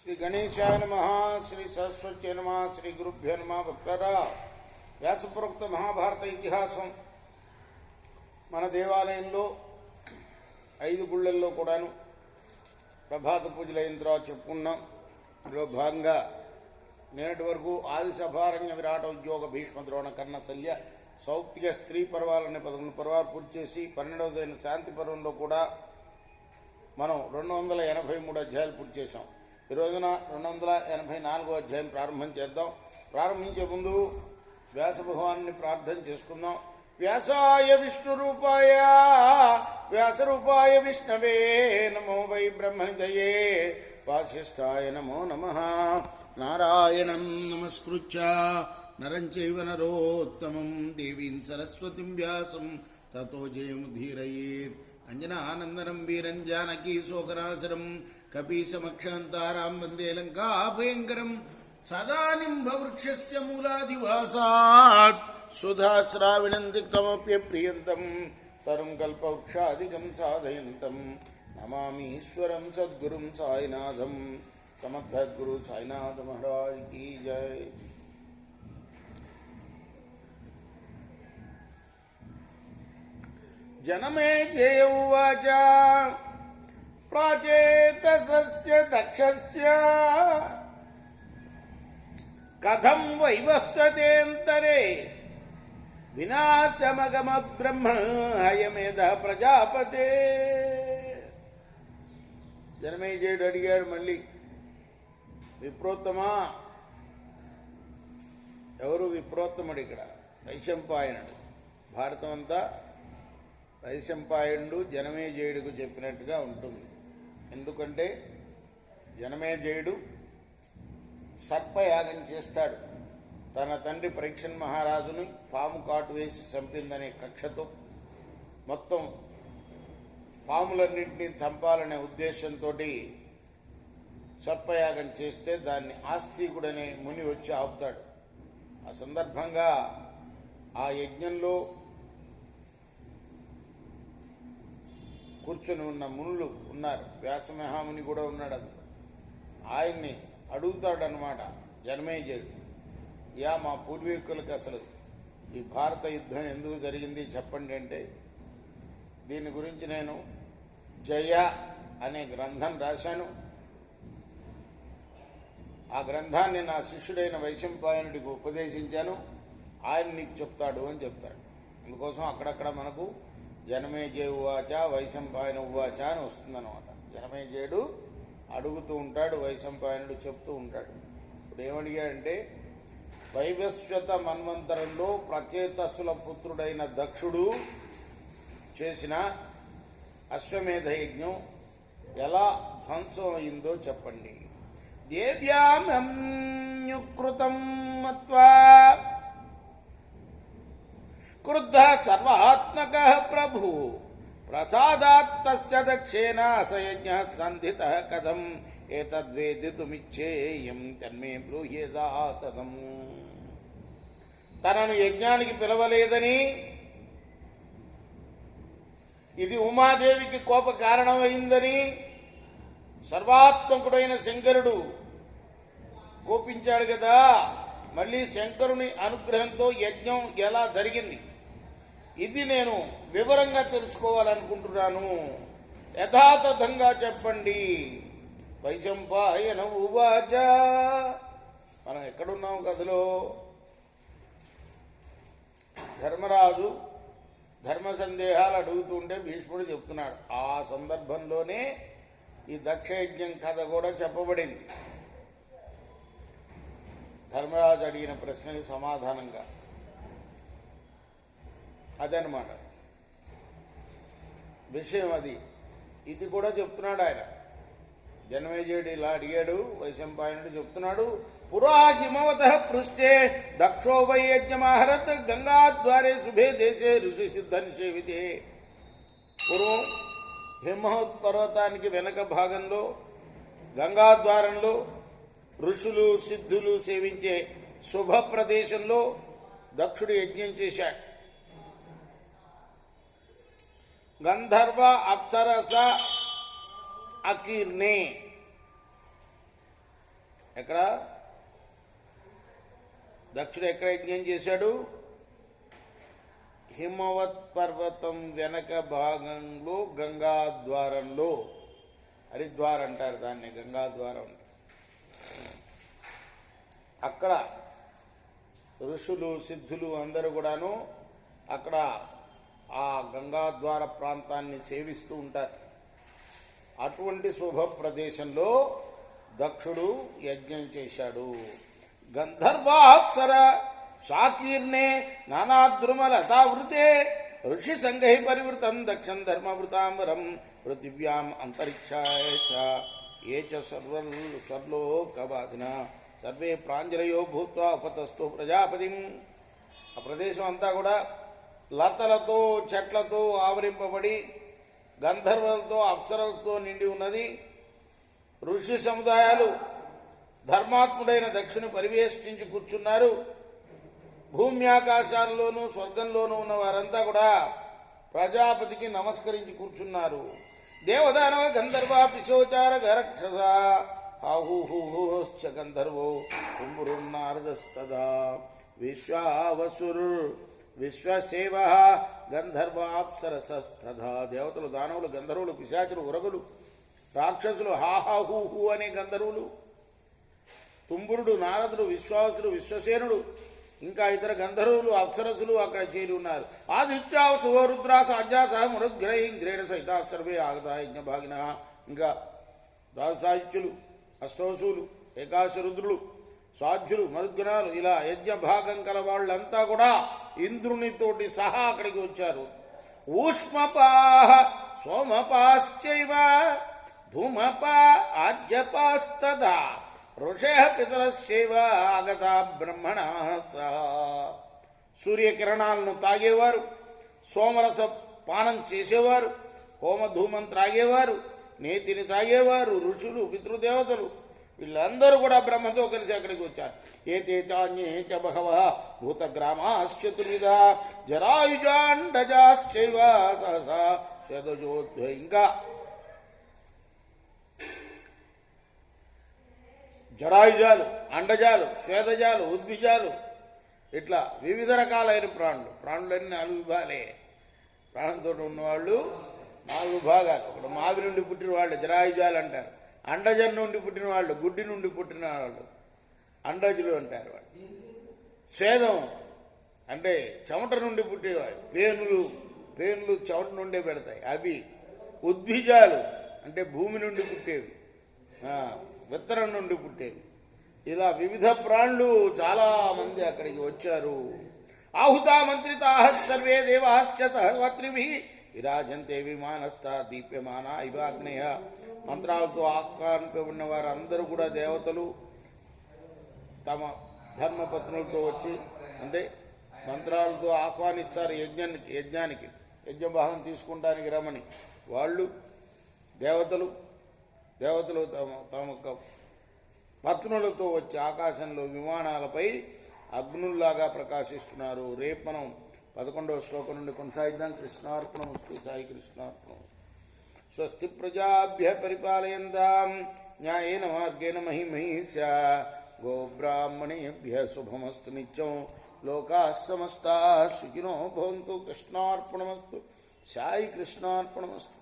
శ్రీ గణేశాయ నమః. శ్రీ సరస్వత్యై నమః. శ్రీ గురుభ్యో నమః. భక్తరా, వ్యాసప్రోక్త మహాభారత ఇతిహాసం మన దేవాలయంలో 5 గుళ్ళల్లో కూడాను ప్రభాత పూజలైన తర్వాత చెప్పుకున్నాం. ఇందులో భాగంగా నిన్నటి వరకు ఆది సభారణ్య విరాట ఉద్యోగ భీష్మ ద్రోణ కర్ణ శల్య సౌప్తిక స్త్రీ పర్వాలనే 11 పర్వాలు పూర్తి చేసి 12వదైన శాంతి పర్వంలో కూడా మనం 283 అధ్యాయాలు పూర్తి చేశాం. ఈ రోజున 284వ అధ్యాయం ప్రారంభం చేద్దాం. ప్రారంభించే ముందు వ్యాస భగవాన్ని ప్రార్థన చేసుకుందాం. వ్యాసాయ విష్ణురూపాయ వ్యాసరూపాయ విష్ణవే నమో వై బ్రహ్మనిధయే వాసిష్ఠాయ నమో నమః. నారాయణం నమస్కృత్య నరం చైవ నరోత్తమం దేవీం సరస్వతిం వ్యాసం తతో జయముధీరయేత్. అంజనానందనం వీరం జానకీ శోకనాశనం కపీశమక్షంతారాం వందే లంకాభయంకరం. సదా నింబవృక్షస్య మూలాధివాసాత్ సుధాశ్రావిణం తిక్తమప్యప్రియంతం తరుం కల్పవృక్షాదికం సాధయంతం నమామి ఈశ్వరం సద్గురుం సాయినాథం. సమర్థద్గురు సాయినాథ మహారాజ్ కీ జై. జనమే జయ ఉవాచ ప్రాచేతసస్య దక్షస్య కథం వైవస్వతేంతరే వినాశమగమ బ్రహ్మ హయమేధ ప్రజాపతే. జనమేజయుడు అడిగాడు మళ్ళీ, విప్రోత్తమా, ఎవరు విప్రోత్తముడు? ఇక్కడ వైశంపాయనుడు. భారతం అంతా వైశంపాయనుడు జనమేజయుడికి చెప్పినట్టుగా ఉంటుంది. ఎందుకంటే జనమేజయుడు సర్పయాగం చేస్తాడు. తన తండ్రి పరీక్షన్ మహారాజుని పాము కాటు వేసి చంపిందనే కక్షతో మొత్తం పాములన్నింటినీ చంపాలనే ఉద్దేశంతో సర్పయాగం చేస్తే దాన్ని ఆస్తికుడనే ముని వచ్చి ఆపుతాడు. ఆ సందర్భంగా ఆ యజ్ఞంలో కూర్చొని ఉన్న మునులు ఉన్నారు. వ్యాసమహాముని కూడా ఉన్నాడు. అందులో ఆయన్ని అడుగుతాడనమాట జనమేజయుడు, యా మా పూర్వీకులకు అసలు ఈ భారత యుద్ధం ఎందుకు జరిగింది చెప్పండి అంటే, దీని గురించి నేను జయ అనే గ్రంథం రాశాను. ఆ గ్రంథాన్ని నా శిష్యుడైన వైశంపాయనుడికి ఉపదేశించాను, ఆయన నీకు చెప్తాడు అని చెప్తాడు. అందుకోసం అక్కడక్కడ మనకు జనమేజయ ఉవాచ వైశంపాయన ఉవాచ అని వస్తుందన్నమాట. జనమేజయుడు అడుగుతూ ఉంటాడు, వైశంపాయనుడు చెప్తూ ఉంటాడు. ఇప్పుడు ఏమడిగాడంటే, వైవస్వత మన్వంతరంలో ప్రచేతస్సుల పుత్రుడైన దక్షుడు చేసిన అశ్వమేధ యజ్ఞం ఎలా ధ్వంసం అయిందో చెప్పండి. దేవ్యామన్యుకృతం మత్వా క్రుద్ధ సర్వాత్మక ప్రభు ప్రసాదాత్తస్య దక్షేణ సయజ్ఞ సంధిత కథం ఏతద్వేదితుమిచ్చేయం తన్మే బ్రూహ్యేదాతదం. తనను యజ్ఞానికి పిలవలేదని, ఇది ఉమాదేవికి కోప కారణమైందని సర్వాత్మకుడైన శంకరుడు కోపించాడు కదా. మళ్ళీ శంకరుని అనుగ్రహంతో యజ్ఞం ఎలా జరిగింది ఇది నేను వివరంగా తెలుసుకోవాలనుకుంటున్నాను. యథాతథంగా చెప్పండి. వైశంపాయన ఉవాచ. మనం ఎక్కడున్నాం కథలో? ధర్మరాజు ధర్మ సందేహాలు అడుగుతుంటే భీష్ముడు చెప్తున్నాడు. ఆ సందర్భంలోనే ఈ దక్షయజ్ఞం కథ కూడా చెప్పబడింది. ధర్మరాజు అడిగిన ప్రశ్నకి సమాధానంగా అదనమాట విషయం. ఇది కూడా చెప్తున్నాడు ఆయన. జనమేజయుడు ఇలా అడిగాడు, వైశంపాయనుడు చెప్తున్నాడు. పురా హిమవత పృష్ఠే దక్షో వై యజ్ఞమాహరత్ గంగాద్వారే శుభే దేశే ఋషి సిద్ధ నిషేవితే. పూర్వం హిమవత్ పర్వతానికి వెనక భాగంలో గంగాద్వారంలో ఋషులు సిద్ధులు సేవించే శుభ ప్రదేశంలో దక్షుడు యజ్ఞం చేశాడు. గంధర్వ అప్సరస అకీర్ణే ఎక్కడ దక్షుడు ఎక్కడ యజ్ఞం చేశాడు? హిమవత్ పర్వతం వెనక భాగంలో గంగాద్వారంలో, హరిద్వార్ అంటారు దాన్ని, గంగాద్వారం. అక్కడ ఋషులు సిద్ధులు అందరూ కూడాను అక్కడ ఆ గంగాద్వార ప్రాంతాన్ని సేవిస్తూ ఉంటారు. అటువంటి శుభ ప్రదేశంలో దక్షుడు యజ్ఞం చేశాడు. గంధర్వాప్సర శాకీర్ణే నానాద్రుమలతావృతే ఋషి సంఘై పరివృతం దక్షం ధర్మవృతాంబరం పృథివ్యాం అంతరిక్షాయ ఏ చ సర్వలోకవాసిన సర్వే ప్రాంజలయో భూత్వా ఉపతస్థో ప్రజాపతిం. ఆ ప్రదేశం అంతా కూడా లతలతో చెట్లతో ఆవరింపబడి గంధర్వులతో అప్సరలతో నిండి ఉన్నది. ఋషి సముదాయాలు ధర్మాత్ముడైన దక్షుని పరివేష్టించి కూర్చున్నారు. భూమి ఆకాశాల్లోనూ స్వర్గంలోనూ ఉన్న వారంతా కూడా ప్రజాపతికి నమస్కరించి కూర్చున్నారు. దేవదానవ గంధర్వ పిశోచార గరక్షస ఆహుహుశ్చ గంధర్వో కుంభురున్నారదస్తదా విశ్వావసురు విశ్వసేవ గంధర్వాప్సరసస్తదా. దేవతలు, దానవులు, గంధర్వులు, పిశాచులు, ఉరగులు, రాక్షసులు, హాహాహూహు అనే గంధర్వులు, తుంబురుడు, నారదుడు, విశ్వాసుడు, విశ్వసేనుడు, ఇంకా ఇతర గంధర్వులు, అప్సరసులు అక్కడ చేరి ఉన్నారు. ఆదిత్యా సురుద్రా సాధ్యాస మృద్గ్రహీంద్రేణ సహిత సర్వే ఆగత యజ్ఞభాగిన. ఇంకా రాజసాహిత్యులు, అష్టవసులు, ఏకాశ రుద్రులు, సాధ్యులు, మరుద్గణాలు, ఇలా యజ్ఞభాగం కల వాళ్ళంతా కూడా ఇంద్రునితోటి సహా అక్కడికి వచ్చారు. ఊష్మపాహ సోమపాశ్చైవ ధూమపా ఆజ్యపాస్తదా ఋషయ పితరశ్చైవ ఆగత బ్రహ్మణ సహ. సూర్యకిరణాలను తాగేవారు, సోమరస పానం చేసేవారు, హోమధూమం త్రాగేవారు, నేతిని తాగేవారు, ఋషులు, పితృదేవతలు వీళ్ళందరూ కూడా బ్రహ్మతో కలిసి అక్కడికి వచ్చారు. ఏతేతాన్యే చ బహవః భూతగ్రామాశ్చతుర్విధ జరాయుజాండజాశ్చైవ సహసా శతజోధ్వ. ఇంకా జరాయుజాలు, అండజాలు, శ్వేతజాలు, ఉద్భిజాలు, ఇట్లా వివిధ రకాలైన ప్రాణులు. ప్రాణులన్నీ 4 విభాగాలే. ప్రాణంతో ఉన్నవాళ్ళు 4 భాగాలు. ఒకటి మావి నుండి పుట్టిన వాళ్ళు జరాయుజాలు అంటారు. అండజం నుండి పుట్టిన వాళ్ళు, గుడ్డి నుండి పుట్టిన వాళ్ళు అండజులు అంటారు. వాళ్ళు స్వేదం అంటే చెమట నుండి పుట్టేవాళ్ళు, పేనులు చెమట నుండే పెడతాయి అవి. ఉద్భిజాలు అంటే భూమి నుండి పుట్టేవి, విత్తనం నుండి పుట్టేవి. ఇలా వివిధ ప్రాణులు చాలా మంది అక్కడికి వచ్చారు. ఆహుతా మంత్రితాః సర్వే దేవాశ్చ సహవత్రిభిః విరాజంతే విమానస్థా దీప్యమాన ఇవాగ్నేయ. మంత్రాలతో ఆహ్వానింపబడిన వారందరూ కూడా దేవతలు తమ ధర్మపత్నులతో వచ్చి, అంటే మంత్రాలతో ఆహ్వానిస్తారు యజ్ఞానికి యజ్ఞభాగం తీసుకుంటానికి రమని. వాళ్ళు దేవతలు తమ పత్నులతో వచ్చి ఆకాశంలో విమానాలపై అగ్నుల్లాగా ప్రకాశిస్తున్నారు. రేపు మనం 11వ శ్లోకం నుండి కొనసాగిద్దాం. కృష్ణార్పణమస్తు. సాయి కృష్ణార్పణమస్తు. స్వస్తి ప్రజాభ్య పరిపాలయంతాం న్యాయేన మార్గేణ మహిమహీస్యా గోబ్రాహ్మణేభ్య శుభమస్తు నిత్యం. లోకాః సమస్తాః సుఖినో భవంతు. కృష్ణార్పణమస్తు. సాయి కృష్ణార్పణమస్తు.